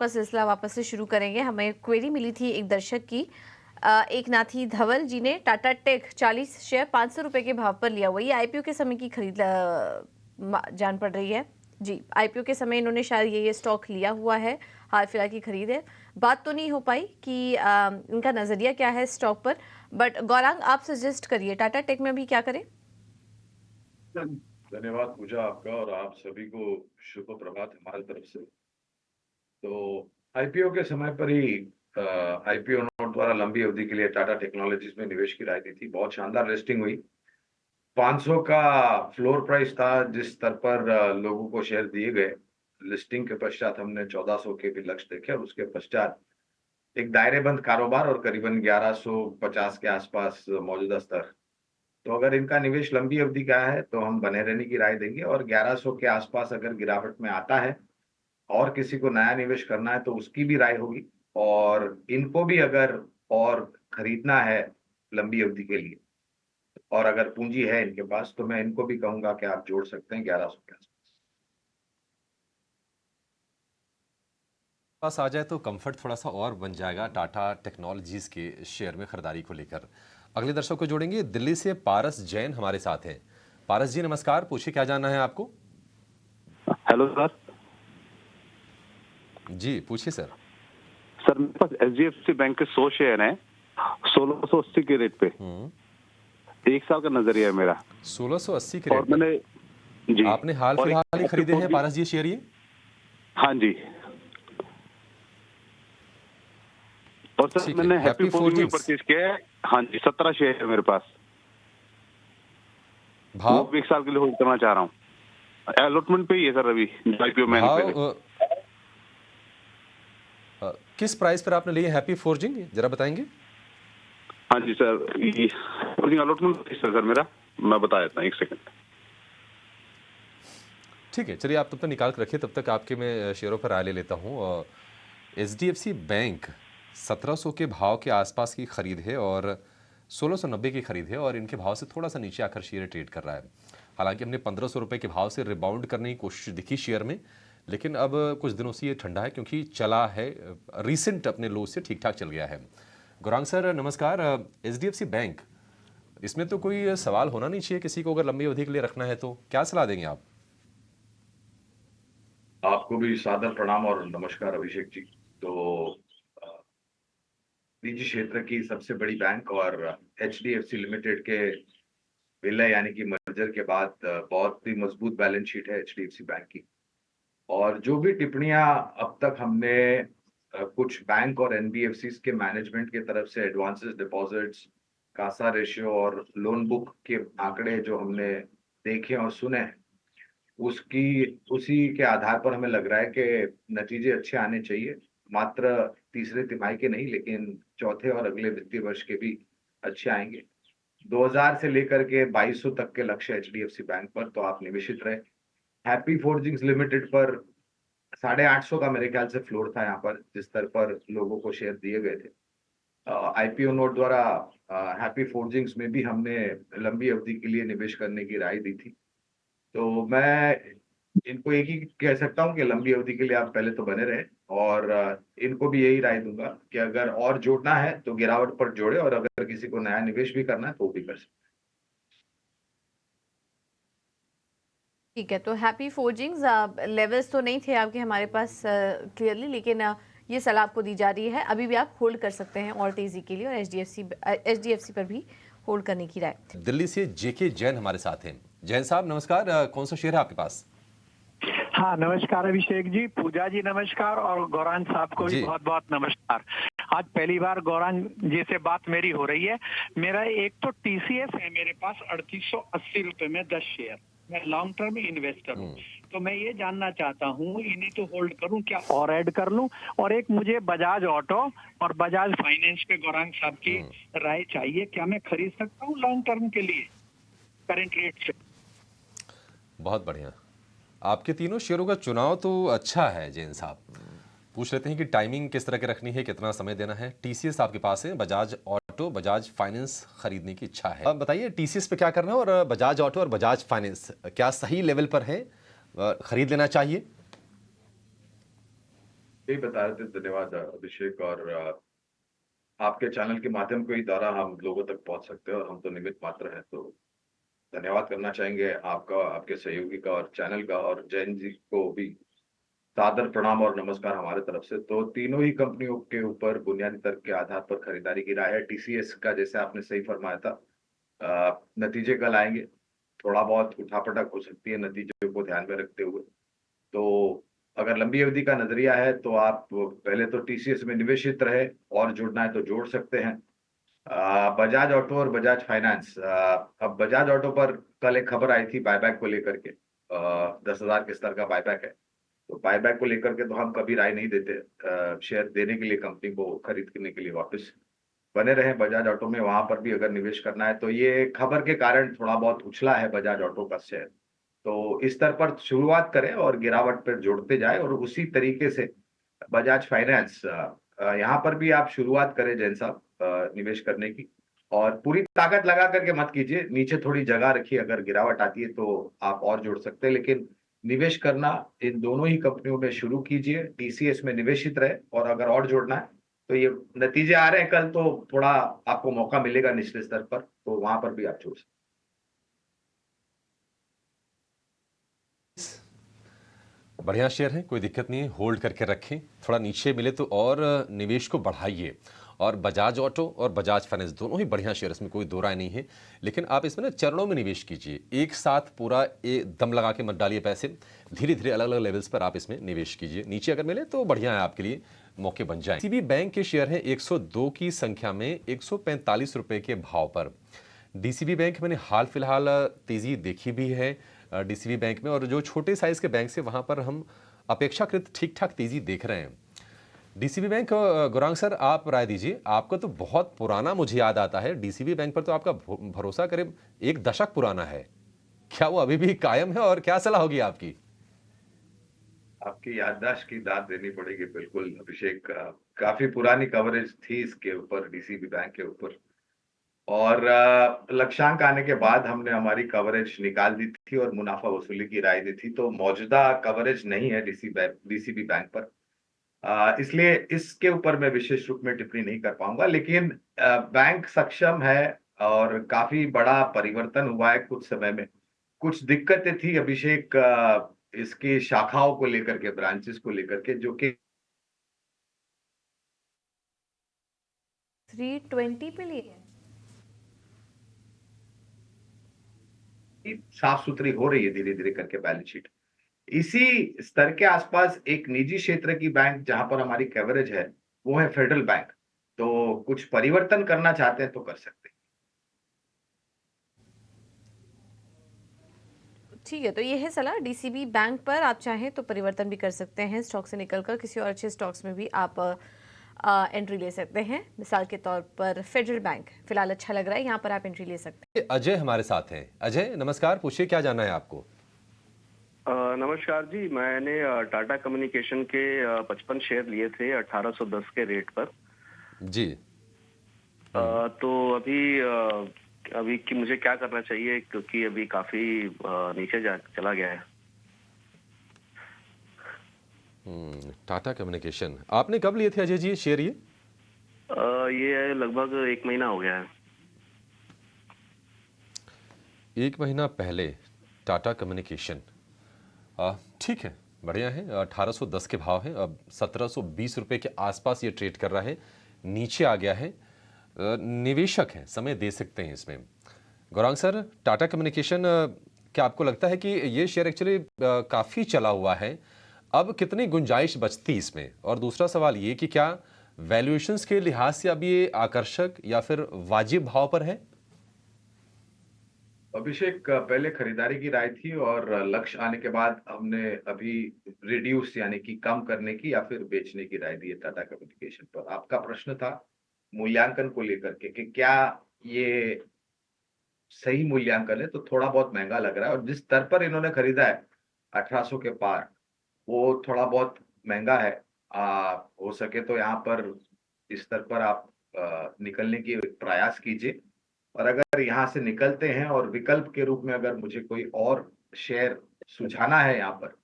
का सिलसिला वापस से शुरू करेंगे। हमें क्वेरी मिली थी एक दर्शक की। एक नाथी धवल जी ने टाटा टेक 40 शेयर 500 रुपए के भाव पर लिया हुआ। ये आईपीओ के समय की खरीद जान पड़ रही है। जी, आईपीओ के समय इन्होंने शायद ये स्टॉक लिया हुआ है, हाल फिलहाल की खरीद है। बात तो नहीं हो पाई कि इनका नजरिया क्या है स्टॉक पर, बट गौरांग आप सजेस्ट करिए टाटा टेक में भी क्या करें। धन्यवाद पूजा आपका और आप सभी को शुभ प्रभात हमारी तरफ से। तो आईपीओ के समय पर ही आईपीओ नोट द्वारा लंबी अवधि के लिए टाटा टेक्नोलॉजीज में निवेश की राय दी थी। बहुत शानदार लिस्टिंग हुई। 500 का फ्लोर प्राइस था जिस स्तर पर लोगों को शेयर दिए गए। लिस्टिंग के पश्चात हमने 1400 के भी लक्ष्य देखे और उसके पश्चात एक दायरेबंद कारोबार और करीबन 1150 के आसपास मौजूदा स्तर। तो अगर इनका निवेश लंबी अवधि का है तो हम बने रहने की राय देंगे और 1100 के आसपास अगर गिरावट में आता है और किसी को नया निवेश करना है तो उसकी भी राय होगी। और इनको भी अगर और खरीदना है लंबी अवधि के लिए और अगर पूंजी है इनके पास तो मैं इनको भी कहूंगा कि आप जोड़ सकते हैं 1100 के आसपास। पास आ जाए तो कंफर्ट थोड़ा सा और बन जाएगा टाटा टेक्नोलॉजीज के शेयर में खरीदारी को लेकर। अगले दर्शक को जोड़ेंगे। दिल्ली से पारस जैन हमारे साथ हैं। पारस जी नमस्कार, पूछिए क्या जानना है आपको। Hello sir. जी पूछिए सर। सर मेरे पास एचडीएफसी बैंक के 100 शेयर हैं 1680 के रेट पे। एक साल का नजरिया है मेरा। 1680 के और रेट में मैंने जी आपने हाल और फिलहाल ही एक खरीदे हैं पारस जी शेयर ये? हाँ जी। और सर ठीक है, मैंने हैप्पी हैप्पी फोर्जिंग में फोर्जिंग्स परचेज किया है। हाँ जी 17 शेयर है मेरे पास। वो भाव? भी एक साल के लिए होल्ड करना चाह रहा हूँ। अलॉटमेंट पे ही है सर अभी आईपीओ में आने से भाव पहले। किस प्राइस पर आपने लिए हैप्पी फोर्जिंग जरा बताएंगे? हाँ जी सर, ये अलॉटमेंट है सर मेरा। मैं बता देता हूँ, एक सेकंड। ठीक है, चलिए आप तब तक निकाल कर रखिए, तब तक आपके मैं शेयरों पर राय ले लेता हूँ। एचडीएफसी बैंक 1700 के भाव के आसपास की खरीद है और 1690 की खरीद है और इनके भाव से थोड़ा सा नीचे आकर शेयर ट्रेड कर रहा है। हालांकि हमने 1500 रुपये के भाव से रिबाउंड करने की कोशिश दिखी शेयर में, लेकिन अब कुछ दिनों से ये ठंडा है क्योंकि चला है रिसेंट अपने लो से ठीक ठाक चल गया है। गौरांग सर नमस्कार। एचडीएफसी बैंक, इसमें तो कोई सवाल होना नहीं चाहिए किसी को, अगर लंबी अवधि के लिए रखना है तो क्या सलाह देंगे आप? आपको भी सादर प्रणाम और नमस्कार अभिषेक जी। तो अ, निजी क्षेत्र की सबसे बड़ी बैंक और एचडीएफसी लिमिटेड के विलय यानी कि मर्जर के बाद बहुत ही मजबूत बैलेंस शीट है एचडीएफसी बैंक की। और जो भी टिप्पणियां अब तक हमने कुछ बैंक और एनबीएफसी के मैनेजमेंट की तरफ से एडवांसेस डिपॉजिट्स, कासा रेशियो और लोन बुक के आंकड़े जो हमने देखे और सुने हैं, उसकी उसी के आधार पर हमें लग रहा है कि नतीजे अच्छे आने चाहिए। मात्र तीसरे तिमाही के नहीं लेकिन चौथे और अगले वित्तीय वर्ष के भी अच्छे आएंगे। 2000 से लेकर के 2200 तक के लक्ष्य एचडीएफसी बैंक पर, तो आप निवेशित रहे। हैप्पी फोर्जिंग्स लिमिटेड पर 850 का मेरे ख्याल से फ्लोर था यहाँ पर, जिस स्तर पर लोगों को शेयर दिए गए थे। आईपीओ नोट द्वारा हैप्पी फोर्जिंग्स में भी हमने लंबी अवधि के लिए निवेश करने की राय दी थी। तो मैं इनको एक ही कह सकता हूँ कि लंबी अवधि के लिए आप पहले तो बने रहे और इनको भी यही राय दूंगा कि अगर और जोड़ना है तो गिरावट पर जोड़े और अगर किसी को नया निवेश भी करना है तो वो भी कर सकते। ठीक है, तो हैप्पी फोर्जिंग्स लेवल्स तो नहीं थे आपके हमारे पास क्लियरली, लेकिन ये सलाह आपको दी जा रही है, अभी भी आप होल्ड कर सकते हैं और तेजी के लिए, और एचडीएफसी पर भी होल्ड करने की राय। दिल्ली से जेके जैन हमारे साथ हैं। जैन साहब नमस्कार। कौन सा शेयर है आपके पास? हाँ नमस्कार अभिषेक जी, पूजा जी नमस्कार, और गौरांग साहब को भी जी बहुत बहुत नमस्कार। आज पहली बार गौरांग जी से बात मेरी हो रही है। मेरा एक तो टीसीएस है मेरे पास 3880 रुपए में 10 शेयर। मैं लॉन्ग टर्म इन्वेस्टर हूँ, तो मैं ये जानना चाहता हूँ इन्हीं तो होल्ड करूँ क्या और ऐड कर लूँ? और एक मुझे बजाज ऑटो और बजाज फाइनेंस पे गौरांग साहब की राय चाहिए, क्या मैं खरीद सकता हूँ लॉन्ग टर्म के लिए करंट रेट से? बहुत बढ़िया। आपके तीनों शेयरों का चुनाव तो अच्छा है जैन साहब। पूछ लेते हैं कि टाइमिंग किस तरह की रखनी है, कितना समय देना है। टीसीएस आपके पास है, बजाज ऑटो, बजाज फाइनेंस खरीदने की इच्छा है। अब बताइए टीसीएस पे क्या करना है और बजाज ऑटो और बजाज फाइनेंस क्या सही लेवल पर है, खरीद लेना चाहिए? यही बता रहे थे, धन्यवाद अभिषेक। और आपके चैनल के माध्यम के द्वारा हम लोगों तक पहुंच सकते हैं और हम तो निमित्त मात्र हैं। तो धन्यवाद करना चाहेंगे आपका, आपके सहयोगी का और चैनल का, और जैन जी को भी सादर प्रणाम और नमस्कार हमारे तरफ से। तो तीनों ही कंपनियों के ऊपर बुनियादी तर्क के आधार पर खरीदारी की राय है। टीसीएस का जैसे आपने सही फरमाया था, नतीजे कल आएंगे, थोड़ा बहुत उठापटक हो सकती है नतीजों को ध्यान में रखते हुए। तो अगर लंबी अवधि का नजरिया है तो आप पहले तो टीसीएस में निवेशित रहे, और जुड़ना है तो जोड़ सकते हैं। बजाज ऑटो और बजाज फाइनेंस, अब बजाज ऑटो पर कल एक खबर आई थी बायबैक को लेकर के, 10,000 के स्तर का बायबैक है। तो बायबैक को लेकर के तो हम कभी राय नहीं देते, शेयर देने के लिए कंपनी को खरीदने के लिए वापस बने रहे बजाज ऑटो में। वहां पर भी अगर निवेश करना है तो ये खबर के कारण थोड़ा बहुत उछला है बजाज ऑटो का शेयर। तो इस स्तर पर शुरुआत करें और गिरावट पर जोड़ते जाए, और उसी तरीके से बजाज फाइनेंस, यहाँ पर भी आप शुरुआत करें जैन साहब, निवेश करने की। और पूरी ताकत लगा करके मत कीजिए, नीचे थोड़ी जगह रखिए, अगर गिरावट आती है तो आप और जोड़ सकते हैं। लेकिन निवेश करना इन दोनों ही कंपनियों में शुरू कीजिए, टीसीएस में निवेशित रहे, और अगर और जोड़ना है तो ये नतीजे आ रहे हैं कल, तो थोड़ा आपको मौका मिलेगा निचले स्तर पर, तो वहां पर भी आप जोड़ सकते बढ़िया शेयर है, कोई दिक्कत नहीं है, होल्ड करके रखें। थोड़ा नीचे मिले तो और निवेश को बढ़ाइए। और बजाज ऑटो और बजाज फाइनेंस दोनों ही बढ़िया शेयर, इसमें कोई दो राय नहीं है। लेकिन आप इसमें ना चरणों में निवेश कीजिए, एक साथ पूरा दम लगा के मत डालिए पैसे। धीरे धीरे अलग अलग लेवल्स पर आप इसमें निवेश कीजिए। नीचे अगर मिले तो बढ़िया है, आपके लिए मौके बन जाए। डीसीबी बैंक के शेयर है 102 की संख्या में 145 रुपए के भाव पर। डीसीबी बैंक मैंने हाल फिलहाल तेजी देखी भी है डीसीबी बैंक में, और जो छोटे साइज के बैंक से वहां पर हम अपेक्षाकृत ठीक ठाक तेजी देख रहे हैं। डीसीबी बैंक, गौरांग सर आप राय दीजिए। आपका तो बहुत पुराना मुझे याद आता है, डीसीबी बैंक पर तो आपका भरोसा करीब 1 दशक पुराना है। क्या वो अभी भी कायम है, और क्या सलाह होगी आपकी? आपकी याददाश्त की दाद देनी पड़ेगी बिल्कुल अभिषेक। काफी पुरानी कवरेज थी इसके ऊपर, डीसीबी बैंक के ऊपर, और लक्ष्यांक आने के बाद हमने हमारी कवरेज निकाल दी थी और मुनाफा वसूली की राय दी थी। तो मौजूदा कवरेज नहीं है डीसीबी बैंक पर, इसलिए इसके ऊपर मैं विशेष रूप में टिप्पणी नहीं कर पाऊंगा। लेकिन बैंक सक्षम है, और काफी बड़ा परिवर्तन हुआ है कुछ समय में। कुछ दिक्कतें थी अभिषेक, इसकी शाखाओं को लेकर के, ब्रांचेस को लेकर के, जो कि 320 पे लिए हैं। साफ सुथरी हो रही है धीरे धीरे करके बैलेंस शीट। इसी स्तर के आसपास एक निजी क्षेत्र की बैंक जहां पर हमारी कवरेज है, वो है फेडरल बैंक। तो कुछ परिवर्तन करना चाहते हैं तो कर सकते हैं। ठीक है, तो ये है सलाह। डीसीबी बैंक पर आप चाहें तो परिवर्तन भी कर सकते हैं, स्टॉक से निकलकर किसी और अच्छे स्टॉक्स में भी आप एंट्री ले सकते हैं। मिसाल के तौर पर फेडरल बैंक फिलहाल अच्छा लग रहा है, यहाँ पर आप एंट्री ले सकते हैं। अजय हमारे साथ हैं। अजय नमस्कार, पूछिए क्या जानना है आपको? नमस्कार जी, मैंने टाटा कम्युनिकेशन के 55 शेयर लिए थे 1810 के रेट पर। जी। तो अभी कि मुझे क्या करना चाहिए, क्योंकि अभी काफी नीचे चला गया है। टाटा कम्युनिकेशन आपने कब लिए थे अजय जी शेयर ये? ये लगभग 1 महीना हो गया है। 1 महीना पहले टाटा कम्युनिकेशन, ठीक है, बढ़िया है। 1810 के भाव हैं, अब 1720 रुपए के आसपास ये ट्रेड कर रहा है, नीचे आ गया है। निवेशक हैं, समय दे सकते हैं इसमें। गौरांग सर, टाटा कम्युनिकेशन, क्या आपको लगता है कि ये शेयर एक्चुअली काफ़ी चला हुआ है, अब कितनी गुंजाइश बचती इसमें? और दूसरा सवाल ये कि क्या वैल्यूएशंस के लिहाज से अब ये आकर्षक या फिर वाजिब भाव पर है? अभिषेक, पहले खरीदारी की राय थी, और लक्ष्य आने के बाद हमने अभी रिड्यूस यानी कि कम करने की या फिर बेचने की राय दी है टाटा कम्युनिकेशन पर। आपका प्रश्न था मूल्यांकन को लेकर के कि क्या ये सही मूल्यांकन है, तो थोड़ा बहुत महंगा लग रहा है, और जिस स्तर पर इन्होंने खरीदा है 1800 के पार, वो थोड़ा बहुत महंगा है। हो सके तो यहाँ पर इस स्तर पर आप निकलने की प्रयास कीजिए। और अगर यहाँ से निकलते हैं, और विकल्प के रूप में अगर मुझे कोई और शेयर सुझाना है यहाँ पर,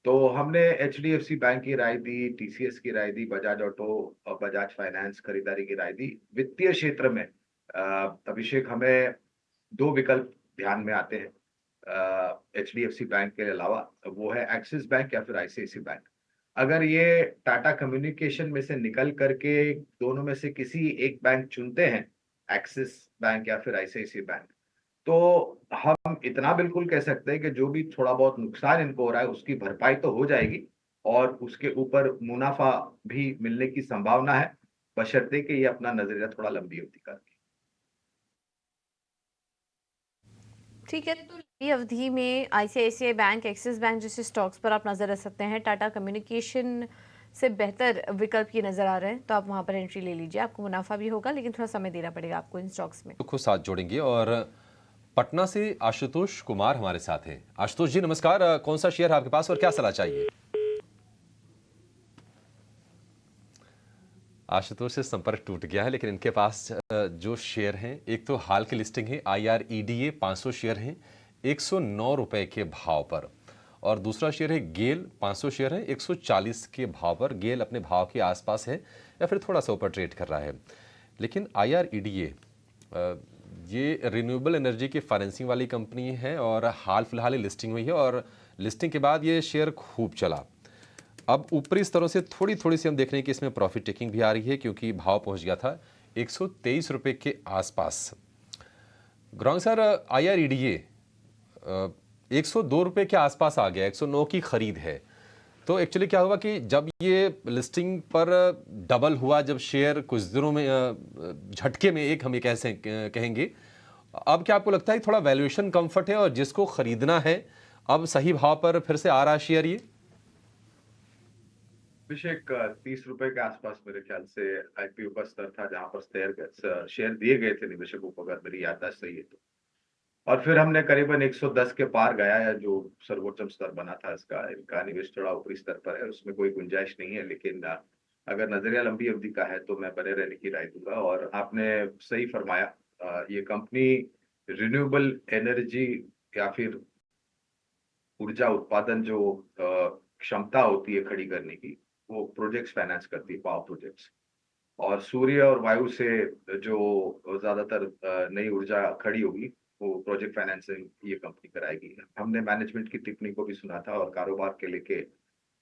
तो हमने एचडीएफसी बैंक की राय दी, टीसीएस की राय दी, बजाज ऑटो और बजाज फाइनेंस खरीदारी की राय दी। वित्तीय क्षेत्र में अभिषेक हमें 2 विकल्प ध्यान में आते हैं एचडीएफसी बैंक के अलावा, वो है एक्सिस बैंक या फिर आईसीआईसीआई बैंक। अगर ये टाटा कम्युनिकेशन में से निकल करके दोनों में से किसी एक बैंक चुनते हैं, एक्सिस बैंक या फिर आईसीआईसीआई बैंक, तो हम इतना बिल्कुल कह सकते हैं कि जो भी थोड़ा बहुत नुकसान इनको हो रहा है उसकी भरपाई तो हो जाएगी और उसके ऊपर मुनाफा भी मिलने की संभावना है, बशर्ते कि ये अपना नजरिया थोड़ा लंबी अवधि का रखें। ठीक है, तो लंबी अवधि में आईसीआईसीआई बैंक, एक्सिस बैंक जैसे स्टॉक्स पर आप नजर रख सकते हैं। टाटा कम्युनिकेशन से बेहतर विकल्प ये नजर आ रहे हैं, तो आप वहां पर एंट्री ले लीजिए। आपको मुनाफा भी होगा, लेकिन थोड़ा समय देना पड़ेगा आपको इन स्टॉक्स में। को साथ जोड़ेंगे और पटना से आशुतोष कुमार हमारे साथ हैं। आशुतोष जी नमस्कार, कौन सा शेयर है आपके पास और क्या सलाह चाहिए? आशुतोष से संपर्क टूट गया है, लेकिन इनके पास जो शेयर हैं, एक तो हाल की लिस्टिंग है IREDA 500 शेयर हैं 109 रुपए के भाव पर, और दूसरा शेयर है गेल 500 शेयर है 140 के भाव पर। गेल अपने भाव के आसपास है या फिर थोड़ा सा ऊपर ट्रेड कर रहा है। लेकिन IREDA ये रिन्यूएबल एनर्जी की फाइनेंसिंग वाली कंपनी है और हाल फिलहाल ही लिस्टिंग हुई है और लिस्टिंग के बाद ये शेयर खूब चला। अब ऊपरी स्तरों से थोड़ी थोड़ी सी हम देख रहे हैं कि इसमें प्रॉफिट टेकिंग भी आ रही है, क्योंकि भाव पहुंच गया था 123 रुपए के आसपास। ग्रॉन्ग सर, IREDA 102 रुपए के आसपास आ गया, 109 की खरीद है। तो एक्चुअली क्या हुआ कि जब ये लिस्टिंग पर डबल हुआ, जब शेयर कुछ दिनों में झटके में एक हम ये कहेंगे, अब क्या आपको लगता है थोड़ा वैल्यूएशन कंफर्ट है और जिसको खरीदना है अब सही भाव पर फिर से आ रहा है शेयर ये? अभिषेक 30 रुपए के आसपास मेरे ख्याल से आईपीओ का स्तर था जहां पर शेयर दिए गए थे निवेशकों को, अगर मेरी याददाश्त सही है तो। और फिर हमने करीबन 110 के पार गया है, जो सर्वोच्च स्तर बना था इसका। इनका निवेश थोड़ा ऊपरी स्तर पर है, उसमें कोई गुंजाइश नहीं है, लेकिन अगर नजरिया लंबी अवधि का है तो मैं बने रहने की राय दूंगा। और आपने सही फरमाया, ये कंपनी रिन्यूएबल एनर्जी या फिर ऊर्जा उत्पादन जो क्षमता होती है खड़ी करने की, वो प्रोजेक्ट्स फाइनेंस करती है, पावर प्रोजेक्ट्स। और सूर्य और वायु से जो ज्यादातर नई ऊर्जा खड़ी होगी वो प्रोजेक्ट फाइनेंसिंग ये कंपनी कराएगी। हमने मैनेजमेंट की टिप्पणी को भी सुना था और कारोबार के लेके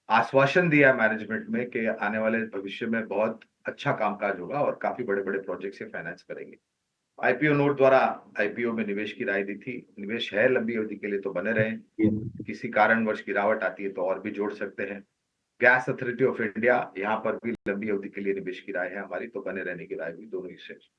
आश्वासन दिया मैनेजमेंट में कि आने वाले भविष्य में बहुत अच्छा कामकाज होगा और काफी बड़े बड़े प्रोजेक्ट से फाइनेंस करेंगे। आईपीओ नोट द्वारा आईपीओ में निवेश की राय दी थी। निवेश है लंबी अवधि के लिए तो बने रहें, किसी कारणवश गिरावट आती है तो और भी जोड़ सकते हैं। गैस अथॉरिटी ऑफ इंडिया, यहाँ पर भी लंबी अवधि के लिए निवेश की राय है हमारी, तो बने रहने की राय भी दोनों ही शेयर।